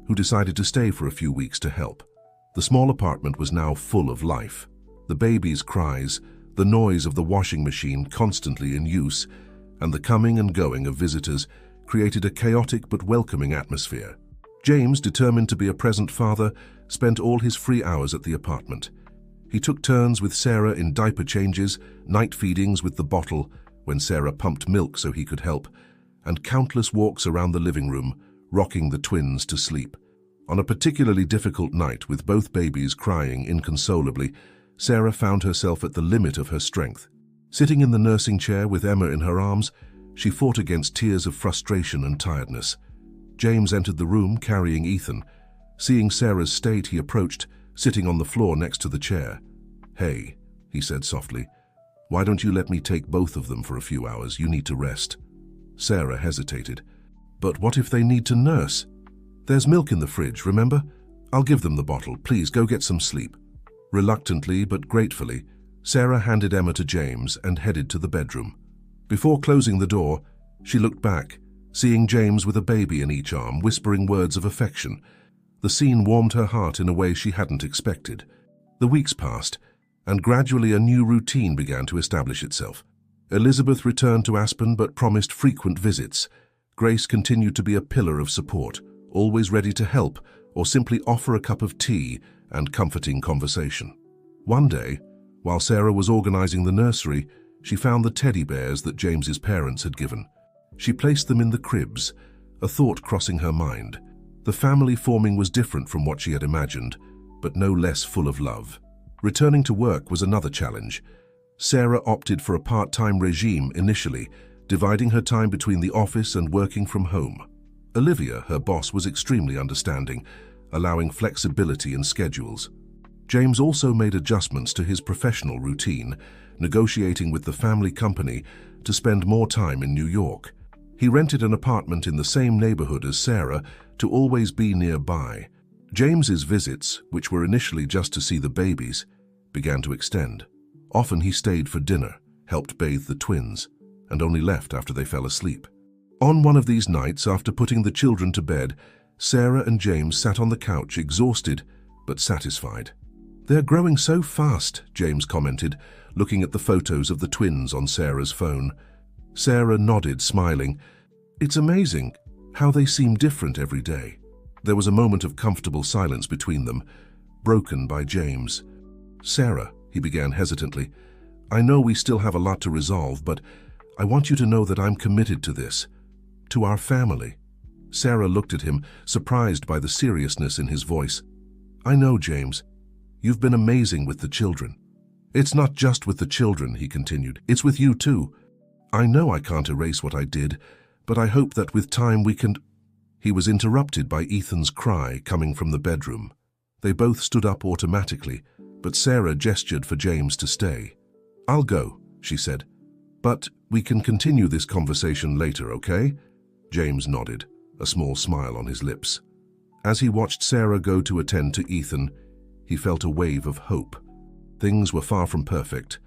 who decided to stay for a few weeks to help. The small apartment was now full of life. The baby's cries, the noise of the washing machine constantly in use, and the coming and going of visitors created a chaotic but welcoming atmosphere. James, determined to be a present father, spent all his free hours at the apartment. He took turns with Sarah in diaper changes, night feedings with the bottle when Sarah pumped milk so he could help, and countless walks around the living room, rocking the twins to sleep. On a particularly difficult night, with both babies crying inconsolably, Sarah found herself at the limit of her strength. Sitting in the nursing chair with Emma in her arms, she fought against tears of frustration and tiredness. James entered the room carrying Ethan. Seeing Sarah's state, he approached, sitting on the floor next to the chair. "Hey," he said softly, "why don't you let me take both of them for a few hours? You need to rest." Sarah hesitated. "But what if they need to nurse? There's milk in the fridge, remember? I'll give them the bottle. Please go get some sleep." Reluctantly but gratefully, Sarah handed Emma to James and headed to the bedroom. Before closing the door, she looked back, seeing James with a baby in each arm, whispering words of affection. The scene warmed her heart in a way she hadn't expected. The weeks passed, and gradually a new routine began to establish itself. Elizabeth returned to Aspen but promised frequent visits. Grace continued to be a pillar of support, always ready to help or simply offer a cup of tea and comforting conversation. One day, while Sarah was organizing the nursery, she found the teddy bears that James's parents had given. She placed them in the cribs, a thought crossing her mind. The family forming was different from what she had imagined, but no less full of love. Returning to work was another challenge. Sarah opted for a part-time regime initially, dividing her time between the office and working from home. Olivia, her boss, was extremely understanding, allowing flexibility in schedules. James also made adjustments to his professional routine, negotiating with the family company to spend more time in New York. He rented an apartment in the same neighborhood as Sarah to always be nearby. James's visits, which were initially just to see the babies, began to extend. Often he stayed for dinner, helped bathe the twins, and only left after they fell asleep. On one of these nights, after putting the children to bed, Sarah and James sat on the couch, exhausted but satisfied. "They're growing so fast," James commented, looking at the photos of the twins on Sarah's phone. Sarah nodded, smiling. "It's amazing how they seem different every day." There was a moment of comfortable silence between them, broken by James. "Sarah," he began hesitantly, "I know we still have a lot to resolve, but I want you to know that I'm committed to this, to our family." Sarah looked at him, surprised by the seriousness in his voice. "I know, James. You've been amazing with the children." "It's not just with the children," he continued. "It's with you too. I know I can't erase what I did, but I hope that with time we can—" He was interrupted by Ethan's cry coming from the bedroom. They both stood up automatically, but Sarah gestured for James to stay. "I'll go," she said. "But we can continue this conversation later, okay?" James nodded, a small smile on his lips. As he watched Sarah go to attend to Ethan, he felt a wave of hope. Things were far from perfect,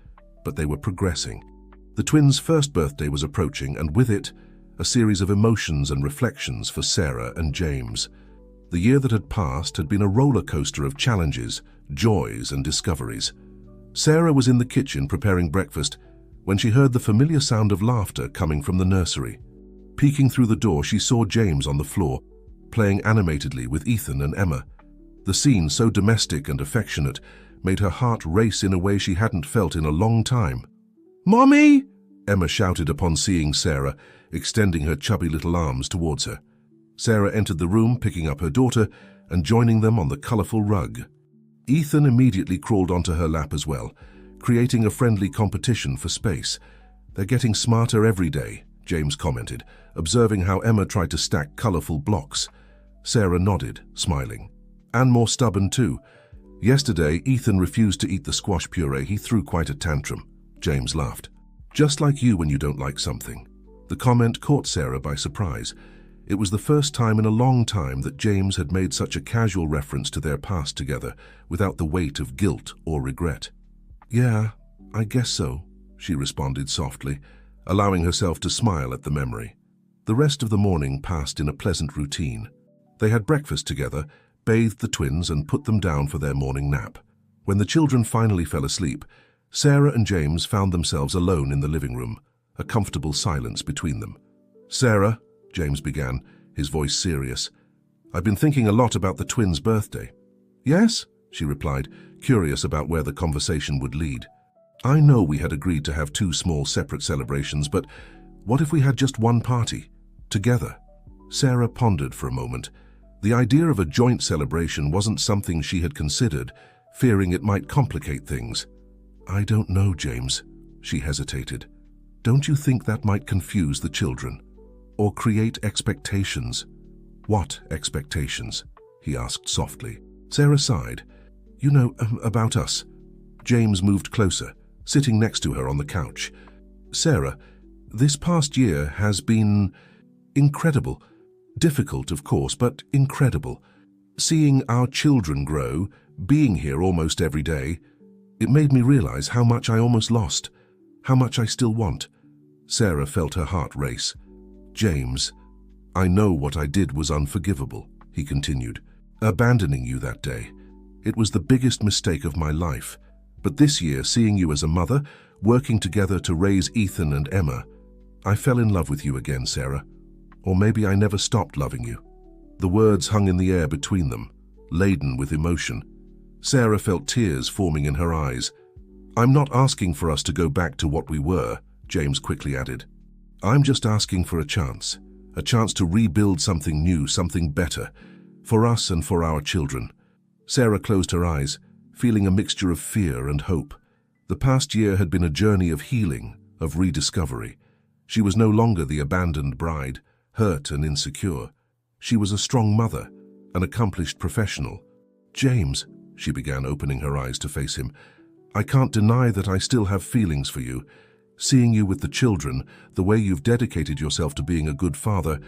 but they were progressing. The twins' first birthday was approaching, and with it, a series of emotions and reflections for Sarah and James. The year that had passed had been a roller coaster of challenges, joys, and discoveries. Sarah was in the kitchen preparing breakfast when she heard the familiar sound of laughter coming from the nursery. Peeking through the door, she saw James on the floor, playing animatedly with Ethan and Emma. The scene, so domestic and affectionate, made her heart race in a way she hadn't felt in a long time. "Mommy!" Emma shouted upon seeing Sarah, extending her chubby little arms towards her. Sarah entered the room, picking up her daughter and joining them on the colorful rug. Ethan immediately crawled onto her lap as well, creating a friendly competition for space. "They're getting smarter every day," James commented, observing how Emma tried to stack colorful blocks. Sarah nodded, smiling. "And more stubborn too. Yesterday, Ethan refused to eat the squash puree. He threw quite a tantrum." James laughed. "Just like you when you don't like something." The comment caught Sarah by surprise. It was the first time in a long time that James had made such a casual reference to their past together, without the weight of guilt or regret. "Yeah, I guess so," she responded softly, allowing herself to smile at the memory. The rest of the morning passed in a pleasant routine. They had breakfast together, bathed the twins, and put them down for their morning nap. When the children finally fell asleep, Sarah and James found themselves alone in the living room, a comfortable silence between them. "Sarah," James began, his voice serious, "I've been thinking a lot about the twins' birthday." "Yes?" she replied, curious about where the conversation would lead. "I know we had agreed to have 2 small separate celebrations, but what if we had just one party, together?" Sarah pondered for a moment. The idea of a joint celebration wasn't something she had considered, fearing it might complicate things. "I don't know, James," she hesitated. "Don't you think that might confuse the children? Or create expectations?" "What expectations?" he asked softly. Sarah sighed. "You know, about us." James moved closer, sitting next to her on the couch. "Sarah, this past year has been incredible. Difficult, of course, but incredible. Seeing our children grow, being here almost every day, it made me realize how much I almost lost, how much I still want." Sarah felt her heart race. "James, I know what I did was unforgivable," he continued. "Abandoning you that day. It was the biggest mistake of my life. But this year, seeing you as a mother, working together to raise Ethan and Emma, I fell in love with you again, Sarah. Or maybe I never stopped loving you." The words hung in the air between them, laden with emotion. Sarah felt tears forming in her eyes. "I'm not asking for us to go back to what we were," James quickly added. "I'm just asking for a chance to rebuild something new, something better, for us and for our children." Sarah closed her eyes, feeling a mixture of fear and hope. The past year had been a journey of healing, of rediscovery. She was no longer the abandoned bride, hurt and insecure. She was a strong mother, an accomplished professional. "James," she began, opening her eyes to face him, "I can't deny that I still have feelings for you. Seeing you with the children, the way you've dedicated yourself to being a good father,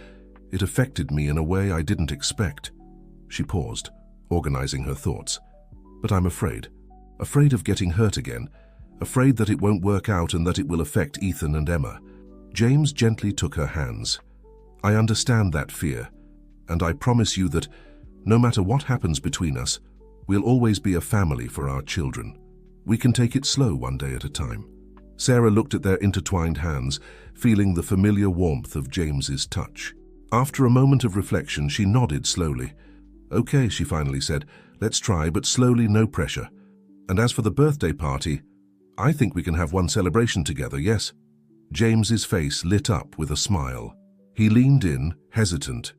it affected me in a way I didn't expect." She paused, organizing her thoughts. "But I'm afraid of getting hurt again, afraid that it won't work out and that it will affect Ethan and Emma." James gently took her hands. "I understand that fear, and I promise you that no matter what happens between us, we'll always be a family for our children. We can take it slow, one day at a time." Sarah looked at their intertwined hands, feeling the familiar warmth of James's touch. After a moment of reflection, she nodded slowly. "Okay," she finally said, "let's try, but slowly, no pressure. And as for the birthday party, I think we can have one celebration together, yes?" James's face lit up with a smile. He leaned in, hesitant,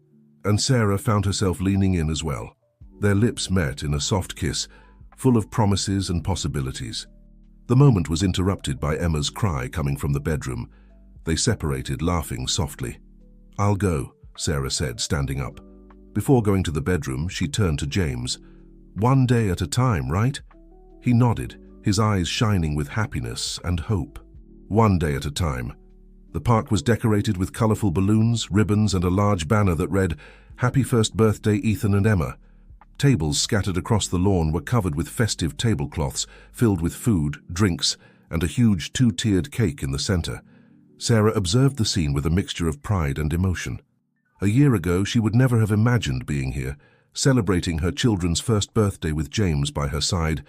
and Sarah found herself leaning in as well. Their lips met in a soft kiss, full of promises and possibilities. The moment was interrupted by Emma's cry coming from the bedroom. They separated, laughing softly. "I'll go," Sarah said, standing up. Before going to the bedroom, she turned to James. "One day at a time, right?" He nodded, his eyes shining with happiness and hope. One day at a time. The park was decorated with colorful balloons, ribbons, and a large banner that read, "Happy First Birthday, Ethan and Emma." Tables scattered across the lawn were covered with festive tablecloths filled with food, drinks, and a huge 2-tiered cake in the center. Sarah observed the scene with a mixture of pride and emotion. A year ago, she would never have imagined being here, celebrating her children's first birthday with James by her side,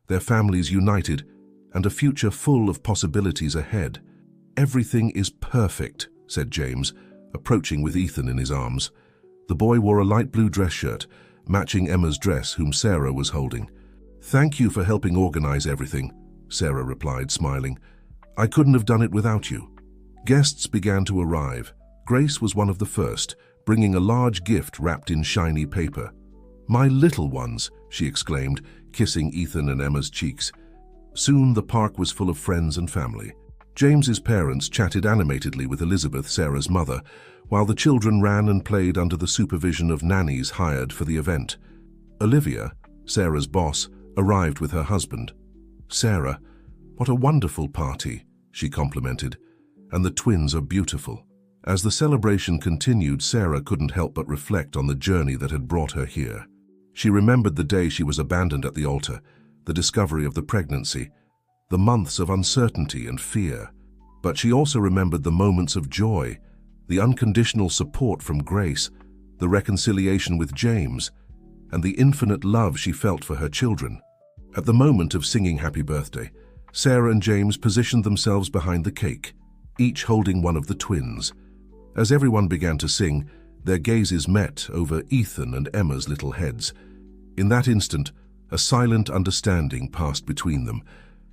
their families united, and a future full of possibilities ahead. "Everything is perfect," said James, approaching with Ethan in his arms. The boy wore a light blue dress shirt, matching Emma's dress, whom Sarah was holding. "Thank you for helping organize everything," Sarah replied, smiling. "I couldn't have done it without you." Guests began to arrive. Grace was one of the first, bringing a large gift wrapped in shiny paper. "My little ones," she exclaimed, kissing Ethan and Emma's cheeks. Soon the park was full of friends and family. James's parents chatted animatedly with Elizabeth, Sarah's mother, while the children ran and played under the supervision of nannies hired for the event. Olivia, Sarah's boss, arrived with her husband. "Sarah, what a wonderful party," she complimented, "and the twins are beautiful." As the celebration continued, Sarah couldn't help but reflect on the journey that had brought her here. She remembered the day she was abandoned at the altar, the discovery of the pregnancy, the months of uncertainty and fear. But she also remembered the moments of joy, the unconditional support from Grace, the reconciliation with James, and the infinite love she felt for her children. At the moment of singing Happy Birthday, Sarah and James positioned themselves behind the cake, each holding one of the twins. As everyone began to sing, their gazes met over Ethan and Emma's little heads. In that instant, a silent understanding passed between them,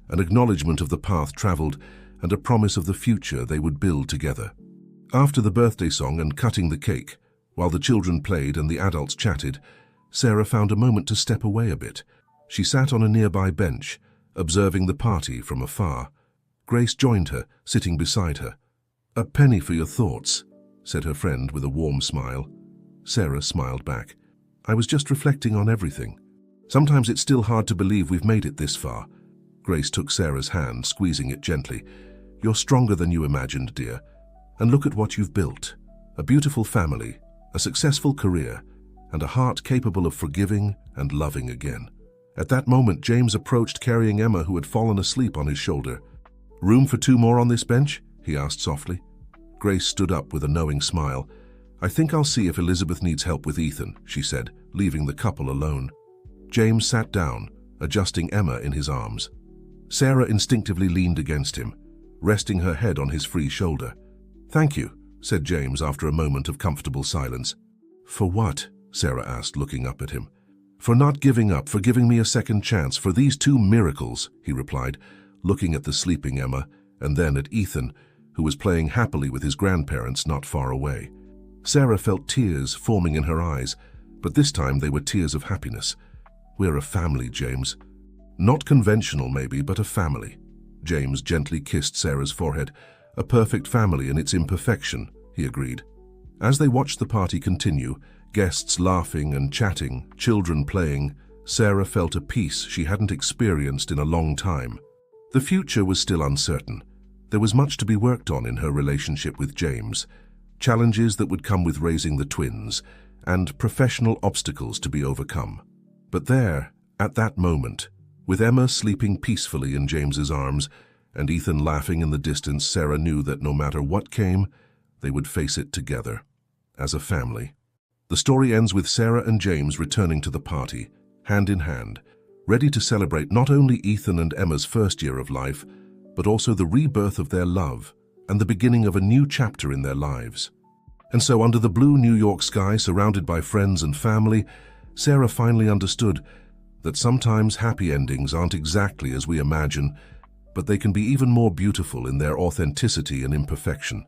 an acknowledgement of the path traveled and a promise of the future they would build together. After the birthday song and cutting the cake, while the children played and the adults chatted, Sarah found a moment to step away a bit. She sat on a nearby bench, observing the party from afar. Grace joined her, sitting beside her. "A penny for your thoughts," said her friend with a warm smile. Sarah smiled back. "I was just reflecting on everything. Sometimes it's still hard to believe we've made it this far." Grace took Sarah's hand, squeezing it gently. "You're stronger than you imagined, dear. And look at what you've built. A beautiful family, a successful career, and a heart capable of forgiving and loving again." At that moment, James approached, carrying Emma, who had fallen asleep on his shoulder. "Room for two more on this bench?" he asked softly. Grace stood up with a knowing smile. "I think I'll see if Elizabeth needs help with Ethan," she said, leaving the couple alone. James sat down, adjusting Emma in his arms. Sarah instinctively leaned against him, resting her head on his free shoulder. "Thank you," said James after a moment of comfortable silence. "For what?" Sarah asked, looking up at him. "For not giving up, for giving me a second chance, for these two miracles," he replied, looking at the sleeping Emma and then at Ethan, who was playing happily with his grandparents not far away. Sarah felt tears forming in her eyes, but this time they were tears of happiness. "We're a family, James. Not conventional maybe, but a family." James gently kissed Sarah's forehead. "A perfect family in its imperfection," he agreed. As they watched the party continue, guests laughing and chatting, children playing, Sarah felt a peace she hadn't experienced in a long time. The future was still uncertain. There was much to be worked on in her relationship with James, challenges that would come with raising the twins, and professional obstacles to be overcome. But there, at that moment, with Emma sleeping peacefully in James's arms and Ethan laughing in the distance, Sarah knew that no matter what came, they would face it together, as a family. The story ends with Sarah and James returning to the party, hand in hand, ready to celebrate not only Ethan and Emma's first year of life, but also the rebirth of their love and the beginning of a new chapter in their lives. And so, under the blue New York sky, surrounded by friends and family, Sarah finally understood that sometimes happy endings aren't exactly as we imagine, but they can be even more beautiful in their authenticity and imperfection.